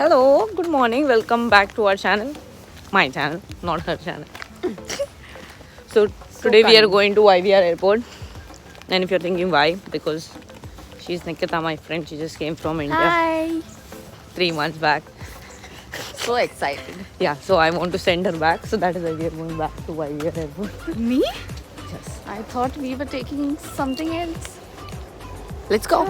Hello, good morning. Welcome back to our channel. My channel, not her channel. So today we are going to YVR airport. And if you're thinking why, because she's Nikita, my friend. She just came from India Hi. 3 months back. So excited. Yeah, so I want to send her back. So that is why we are going back to YVR airport. Me? Yes. I thought we were taking something else. Let's go.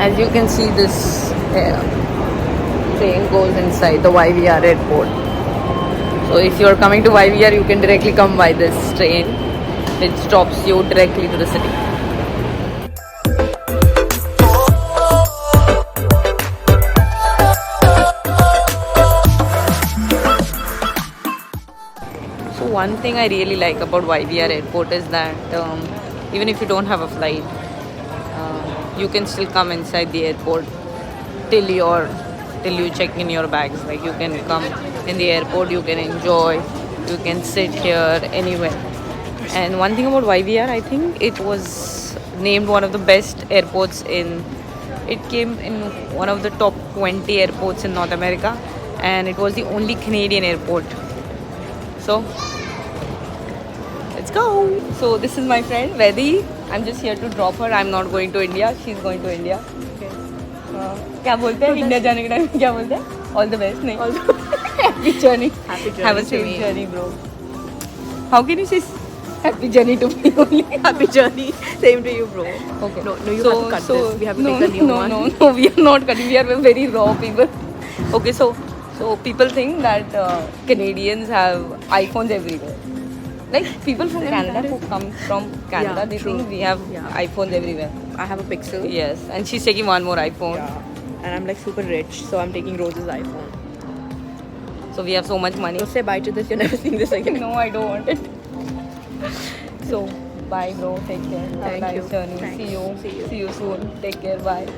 As you can see, this train goes inside the YVR airport. So if you are coming to YVR, you can directly come by this train, which stops you directly to the city. So one thing I really like about YVR airport is that even if you don't have a flight, you can still come inside the airport till you check in your bags. Like you can come in the airport, you can enjoy, you can sit here anywhere. And one thing about YVR, I think it was named one of the best airports it came in one of the top 20 airports in North America, and it was the only Canadian airport. So let's go. So this is my friend Vedi. I'm just here to drop her. I'm not going to India. She's going to India. क्या बोलते हैं India जाने के time क्या बोलते हैं? All the best. नहीं. Happy journey. Happy journey. Have a to safe me. journey, bro. How can you say happy journey to me only? Happy journey. Same to you, bro. Okay. No, you have to cut this. We have to no, take the new no, one. No, we are not cutting. We are very raw people. Okay, so people think that Canadians have iPhones everywhere. Like people from Canada who come from Canada, Yeah, they true. think we have iPhones everywhere. I have a Pixel. Yes, and she's taking one more iPhone. Yeah. And I'm like super rich, so I'm taking Rose's iPhone. So we have so much money. So say bye to this. You're never seeing this again. No, I don't want it. So bye, bro. Take care. Have Thank a nice you. journey. Thanks. See you. See you. See you soon. Take care. Bye.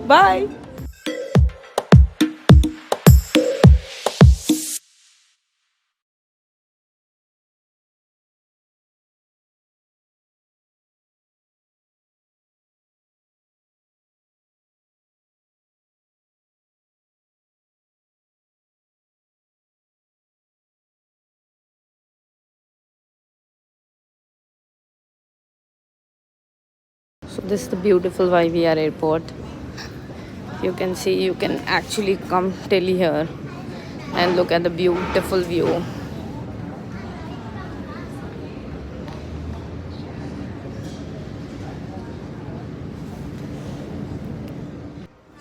Bye. So this is the beautiful YVR airport. You can see, you can actually come till here and look at the beautiful view.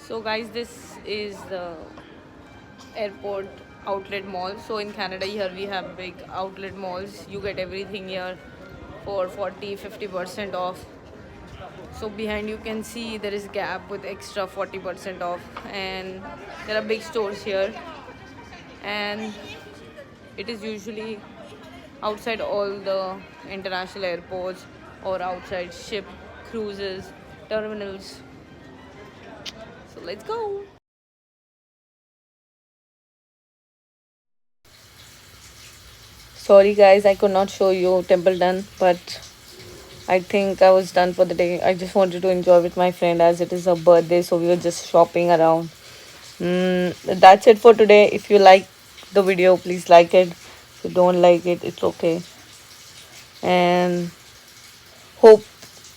So guys, this is the airport outlet mall. So in Canada here we have big outlet malls. You get everything here for 40-50% off. So behind you can see there is Gap with extra 40% off, and there are big stores here, and it is usually outside all the international airports or outside ship cruises terminals. So let's go. Sorry guys, I could not show you temple done, but I think I was done for the day. I just wanted to enjoy with my friend as it is her birthday, so we were just shopping around. That's it for today. If you like the video, please like it. If you don't like it, it's okay. And hope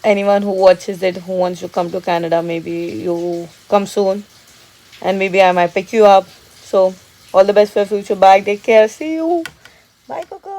anyone who watches it who wants to come to Canada, maybe you come soon, and maybe I might pick you up. So all the best for your future. Bye. Take care. See you. Bye, Coco.